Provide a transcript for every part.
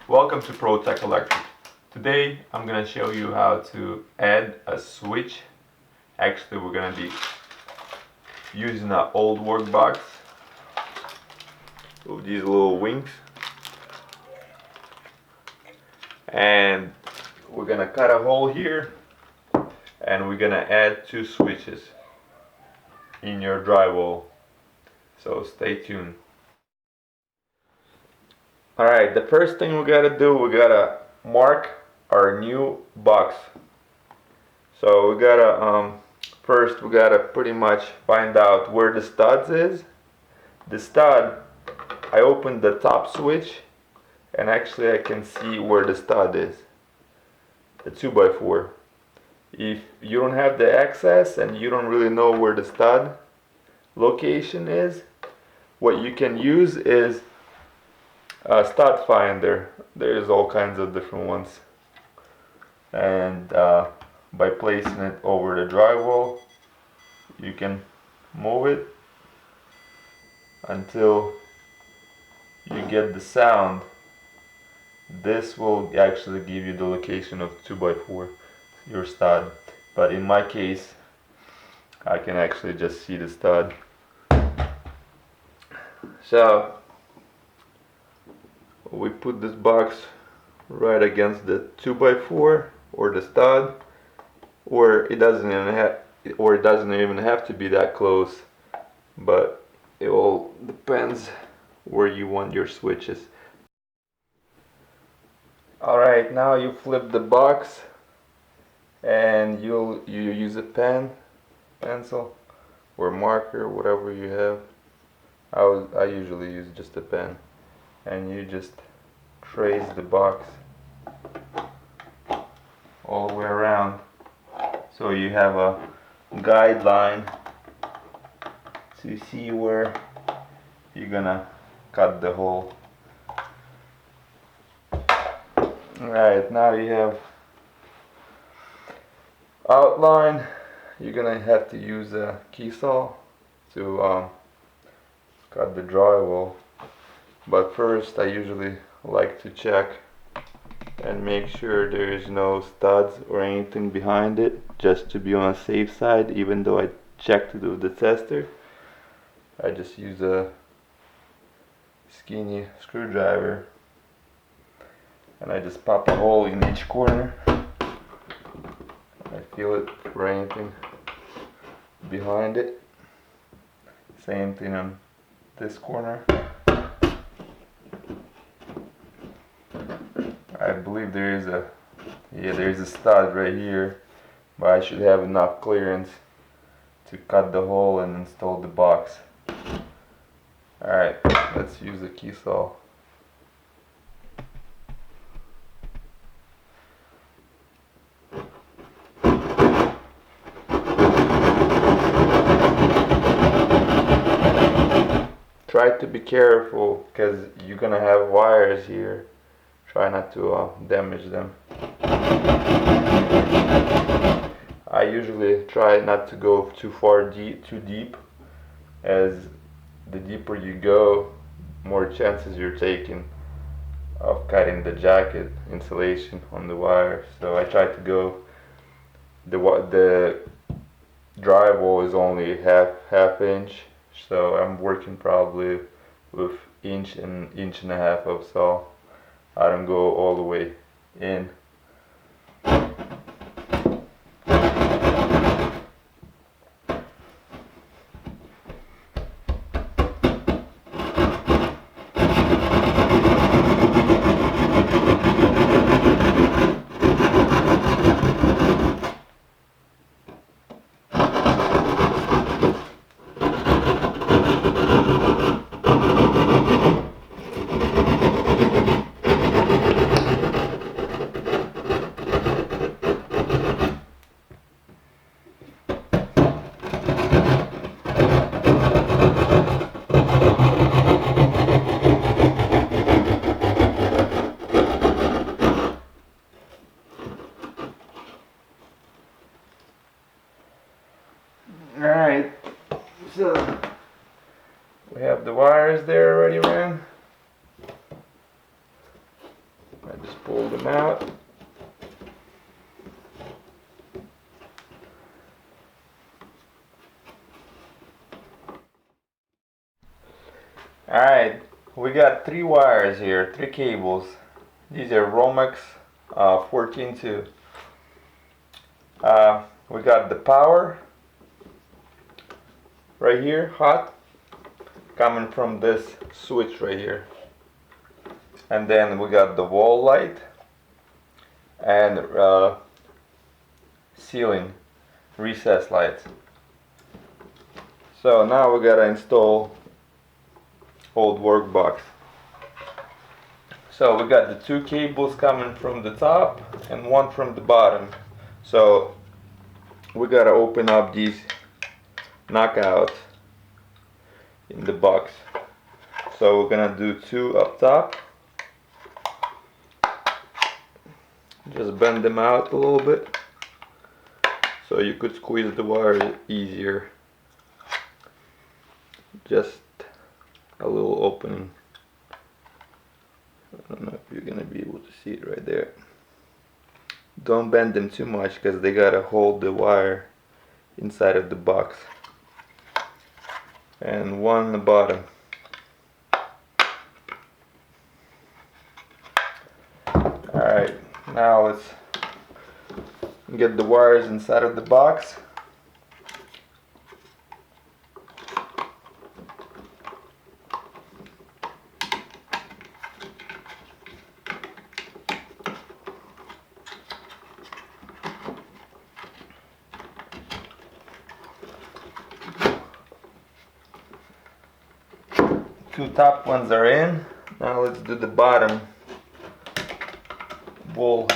Welcome to ProTech Electric. Today I'm gonna show you how to add a switch. Actually, we're gonna be using an old work box with these little wings, and we're gonna cut a hole here, and we're gonna add two switches in your drywall. So stay tuned. Alright, the first thing we gotta do, we gotta mark our new box. So we gotta first we gotta pretty much find out where the studs is. The stud, I opened the top switch and actually I can see where the stud is. The 2x4. If you don't have the access and you don't really know where the stud location is, what you can use is a stud finder. There's all kinds of different ones, and by placing it over the drywall you can move it until you get the sound. This will actually give you the location of 2x4, your stud, but in my case I can actually just see the stud. So we put this box right against the 2x4 or the stud, or it doesn't even have to be that close, but it all depends where you want your switches. Alright, now you flip the box and you use a pencil or marker, whatever you have. I usually use just a pen, and you just trace the box all the way around, so you have a guideline to see where you're gonna cut the hole. Alright, now you have outline. You're gonna have to use a key saw to cut the drywall. But first I usually like to check and make sure there is no studs or anything behind it, just to be on a safe side. Even though I checked with the tester, I just use a skinny screwdriver and I just pop a hole in each corner. I feel it for anything behind it. Same thing on this corner. I believe there's a stud right here, but I should have enough clearance to cut the hole and install the box. Alright, let's use a key saw. Try to be careful because you're gonna have wires here. Try not to damage them. I usually try not to go too deep, as the deeper you go, more chances you're taking of cutting the jacket insulation on the wire. So I try to go. The drywall is only half inch, so I'm working probably with inch and a half of saw. I don't go all the way in. I just pulled them out. Alright, we got 3 wires here, 3 cables. These are Romex 14-2. We got the power right here, hot, coming from this switch right here. And then we got the wall light and ceiling recess lights. So now we gotta install old work box. So we got the 2 cables coming from the top and 1 from the bottom. So we gotta open up these knockouts in the box. So we're gonna do 2 up top. Just bend them out a little bit so you could squeeze the wire easier. Just a little opening. I don't know if you're gonna be able to see it right there. Don't bend them too much because they gotta hold the wire inside of the box. And 1 on the bottom. Alright, now let's get the wires inside of the box. Two top ones are in. Now let's do the bottom wall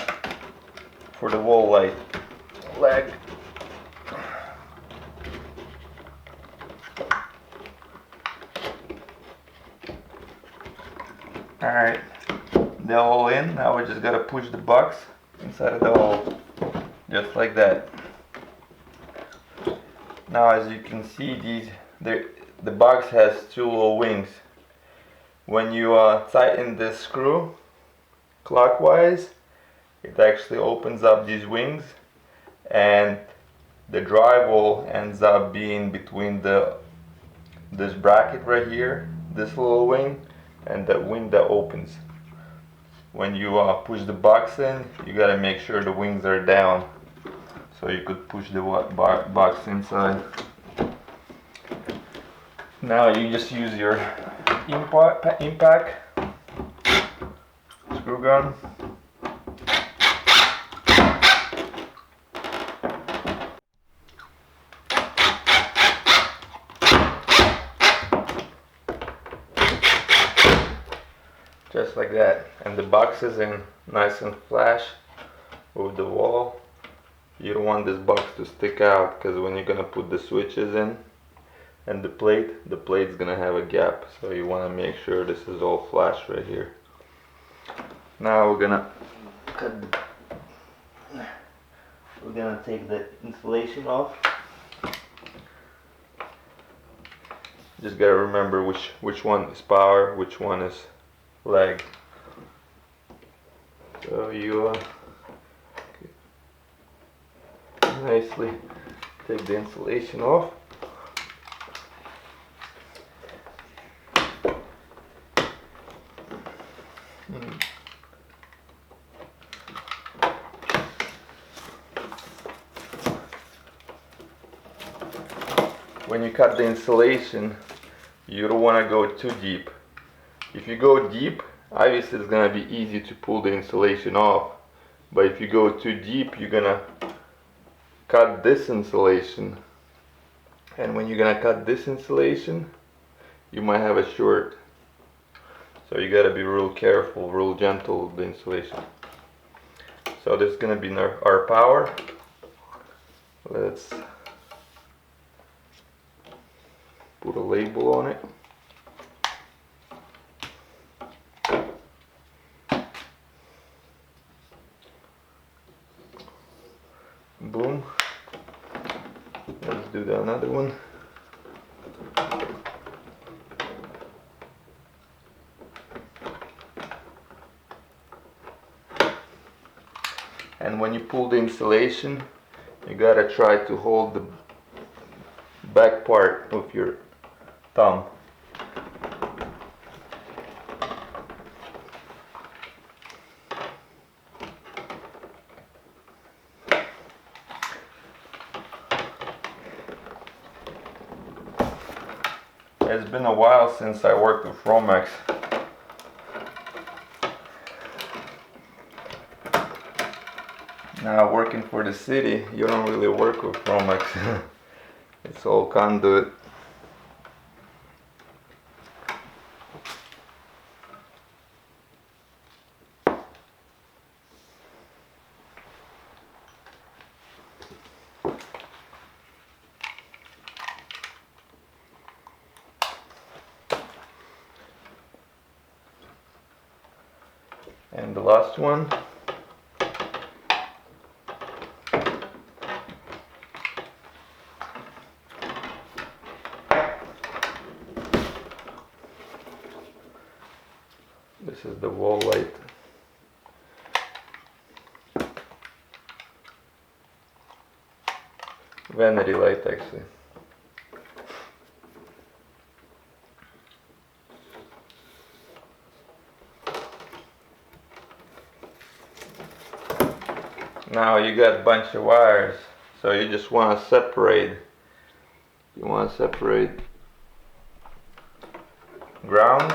for the wall light leg. Alright, they're all in. Now we just gotta push the box inside of the hole, just like that. Now as you can see, the box has 2 little wings. When you tighten this screw clockwise, it actually opens up these wings, and the drywall ends up being between this bracket right here, this little wing, and that wing that opens. When you push the box in, you gotta make sure the wings are down so you could push the box inside. Now you just use your impact screw gun. Just like that, and the box is in nice and flush with the wall. You don't want this box to stick out, because when you're gonna put the switches in and the plate's gonna have a gap, so you want to make sure this is all flush right here. Now we're gonna take the insulation off. Just gotta remember which one is power, which one is leg. So you nicely take the insulation off. When you cut the insulation, you don't want to go too deep. If you go deep, obviously it's gonna be easy to pull the insulation off, but if you go too deep, you're gonna cut this insulation, and when you're gonna cut this insulation, you might have a short. So you gotta be real careful, real gentle with the insulation. So this is gonna be our power. Let's put a label on it. Boom. Let's do another one. And when you pull the insulation, you gotta try to hold the back part with your thumb. It's been a while since I worked with Romex. Now working for the city, you don't really work with Romex. It's all conduit. And the last one. This is the wall light. Vanity light, actually. Now you got a bunch of wires, so you just want to separate. You want to separate grounds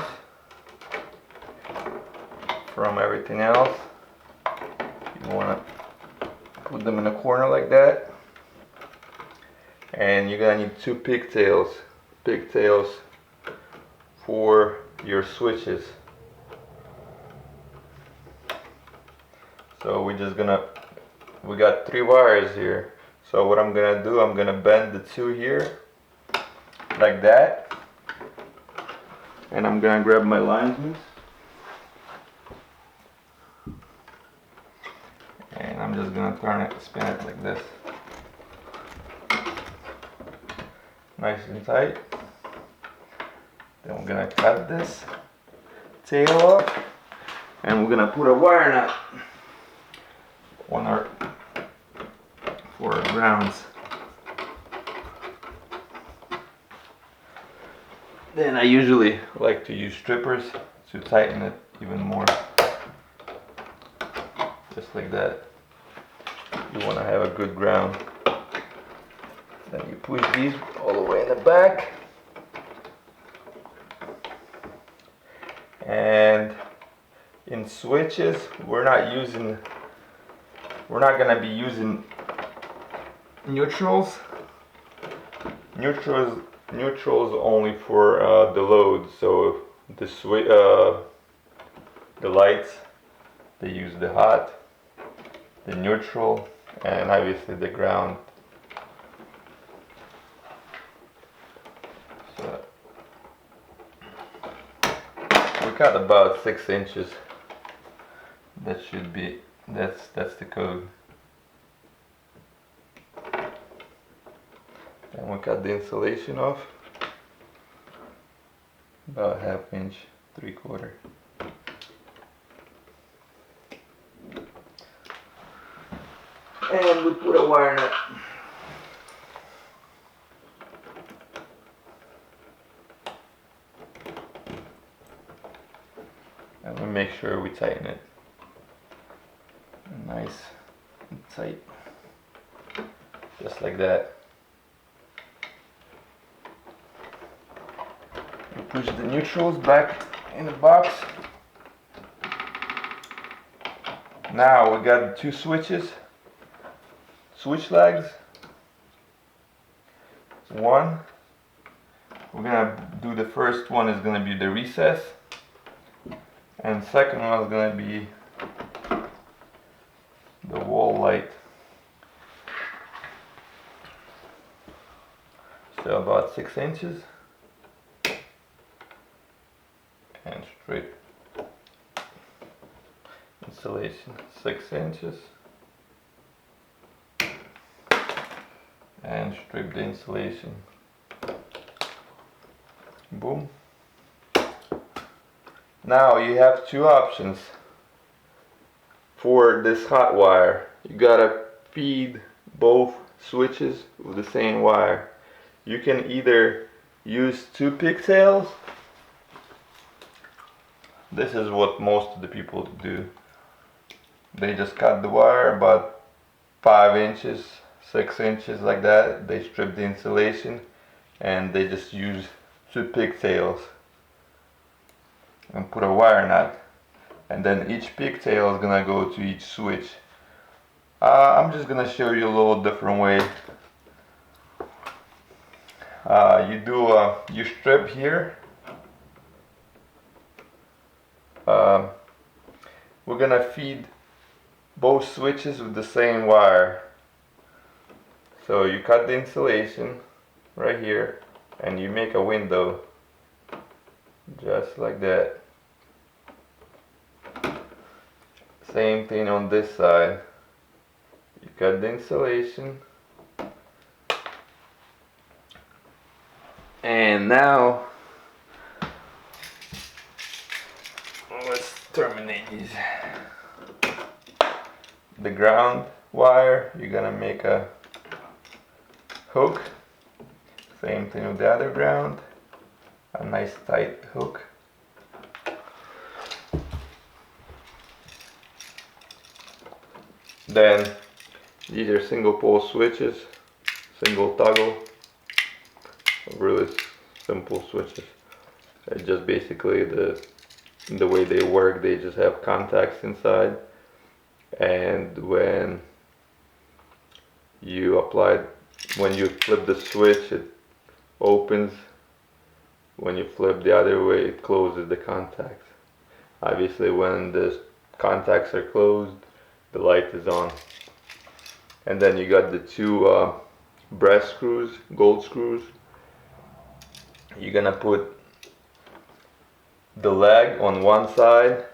from everything else. You want to put them in a corner like that, and you're gonna need two pigtails for your switches. So we got 3 wires here. So what I'm gonna do, I'm gonna bend the 2 here like that, and I'm gonna grab my linesman, and I'm just gonna spin it like this, nice and tight. Then we're gonna cut this tail off, and we're gonna put a wire nut on for our grounds. Then I usually like to use strippers to tighten it even more. Just like that. You want to have a good ground. Then you push these all the way in the back. And in switches, we're not gonna be using neutrals. Neutrals only for the load. So the lights, they use the hot, the neutral, and obviously the ground. So we cut about 6 inches. That should be, that's the code. And we cut the insulation off about 1/2 inch, 3/4. And we put a wire nut. And we make sure we tighten it nice and tight, just like that. We push the neutrals back in the box. Now we got 2 switch legs. One, we're gonna do the first one is gonna be the recess, and the second one is gonna be the wall light. So about 6 inches, and straight insulation 6 inches, and strip the insulation. Boom. Now you have 2 options for this hot wire. you gotta feed both switches with the same wire. You can either use two pigtails. This is what most of the people do. They just cut the wire about 5 inches, 6 inches like that. They strip the insulation and they just use two pigtails and put a wire nut. And then each pigtail is gonna go to each switch. I'm just gonna show you a little different way. You strip here. We're gonna feed both switches with the same wire. So you cut the insulation right here and you make a window just like that. Same thing on this side. You cut the insulation. And now let's terminate these. The ground wire, you're gonna make a hook. Same thing with the other ground. A nice tight hook. Then these are single pole switches, single toggle. Really simple switches. It's just basically the way they work. They just have contacts inside, and when you flip the switch, it opens. When you flip the other way, it closes the contacts. Obviously, when the contacts are closed, the light is on. And then you got the two brass screws, gold screws. You're gonna put the leg on one side,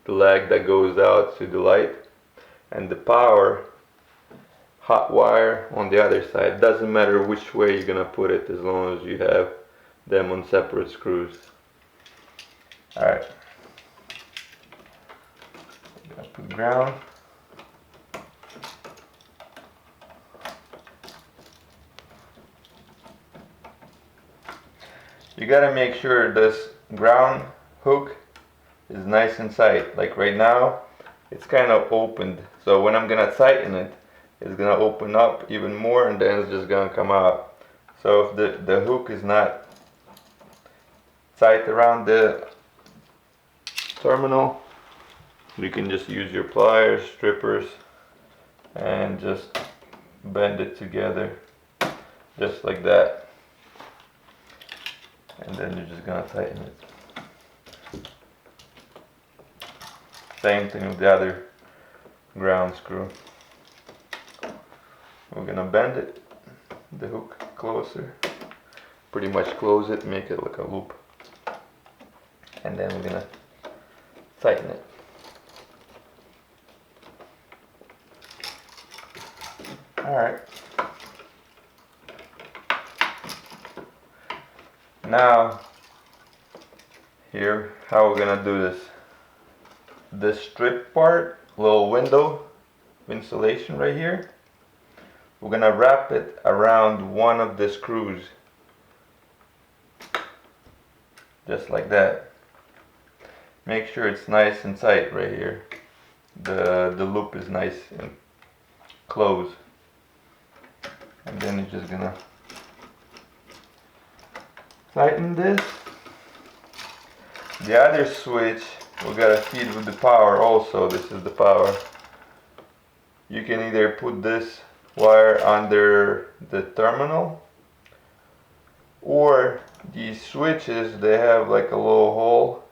the leg that goes out to the light, and the power hot wire on the other side. Doesn't matter which way you're gonna put it, as long as you have them on separate screws. Alright. Gonna put ground. You gotta make sure this ground hook is nice and tight. Like right now, it's kind of opened. So when I'm gonna tighten it, it's gonna open up even more and then it's just gonna come out. So if the hook is not tight around the terminal, you can just use your pliers, strippers, and just bend it together, just like that. And then you're just gonna tighten it. Same thing with the other ground screw. We're gonna bend it, the hook closer, pretty much close it, make it like a loop. And then we're gonna tighten it. Alright. Now, here, how we're gonna do this. This strip part, little window insulation right here, we're gonna wrap it around one of the screws. Just like that. Make sure it's nice and tight right here. The loop is nice and closed. And then you're just gonna tighten this. The other switch we gotta feed with the power also. This is the power. You can either put this wire under the terminal, or these switches, they have like a little hole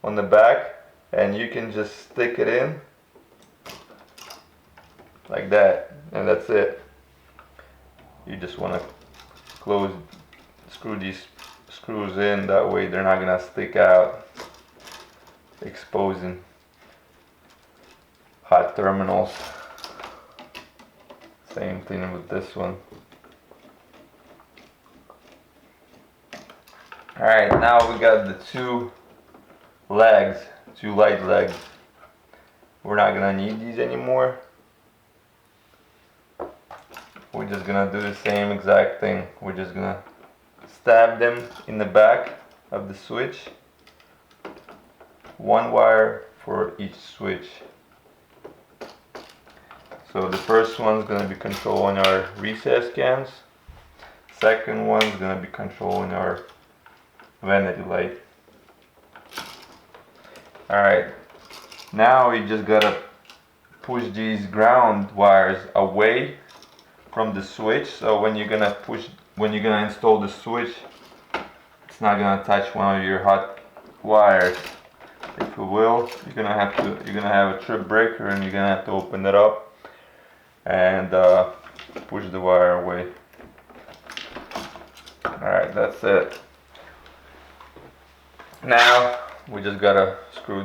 on the back and you can just stick it in like that, and that's it. You just want to screw these screws in, that way they're not gonna stick out, exposing hot terminals. Same thing with this one. Alright, now we got the two legs, two light legs. we're not gonna need these anymore. We're just gonna do the same exact thing. We're just gonna stab them in the back of the switch. One wire for each switch. So the first one's gonna be controlling our recess cams. Second one's gonna be controlling our vanity light. Alright, now we just gotta push these ground wires away from the switch, so when you're gonna install the switch, it's not gonna touch one of your hot wires. If you will, you're gonna have a trip breaker, and you're gonna have to open it up and push the wire away. Alright, that's it. Now we just gotta screw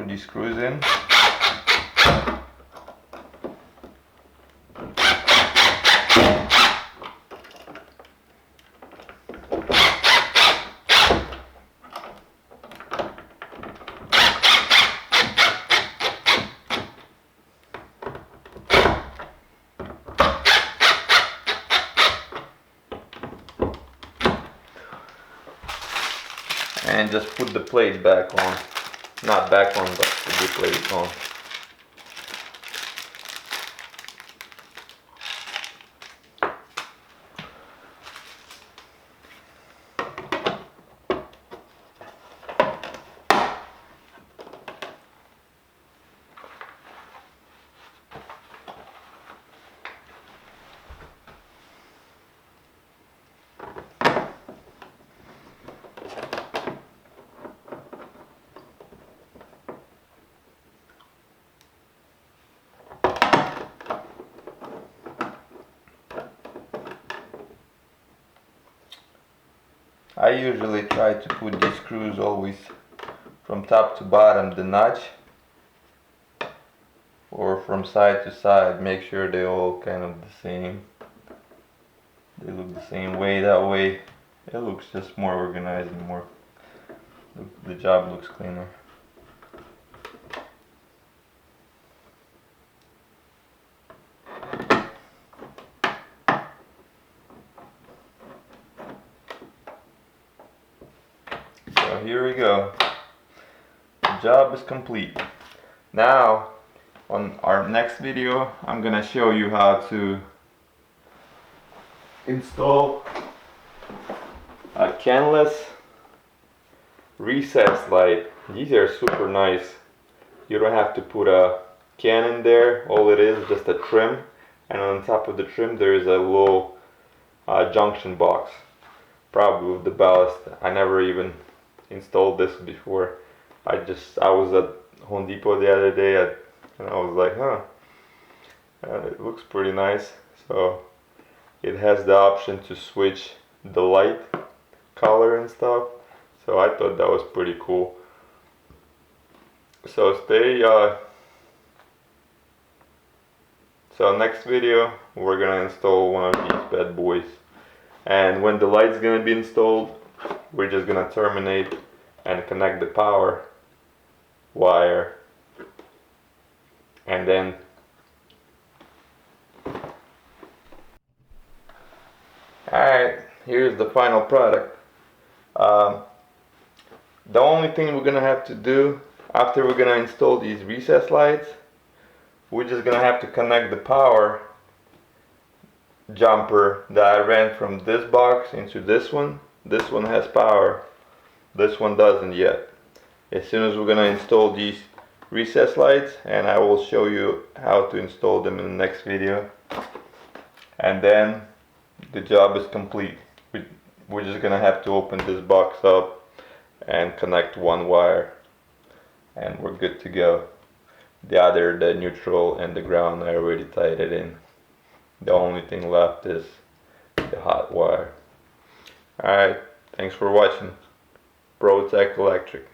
these screws in. And just put the plate back on. Not back on, but put the plate on. I usually try to put these screws always from top to bottom, the notch, or from side to side. Make sure they all kind of the same. They look the same way. That way it looks just more organized and more, the job looks cleaner. So here we go. The job is complete. Now, on our next video, I'm gonna show you how to install a canless recess light. These are super nice. You don't have to put a can in there. All it is just a trim, and on top of the trim there is a little junction box, probably with the ballast. I never even installed this before. I was at Home Depot the other day and I was like, it looks pretty nice. So it has the option to switch the light color and stuff. So I thought that was pretty cool. So so next video we're gonna install one of these bad boys, and when the light's gonna be installed, we're just gonna terminate and connect the power wire, and then alright, here's the final product. The only thing we're gonna have to do after we're gonna install these recess lights, we're just gonna have to connect the power jumper that I ran from this box into this one. This one has power, this one doesn't yet. As soon as we're gonna install these recess lights, and I will show you how to install them in the next video, and then the job is complete. We're just gonna have to open this box up and connect one wire, and we're good to go. The neutral and the ground, I already tied it in. The only thing left is the hot wire. Alright, thanks for watching. ProTech Electric.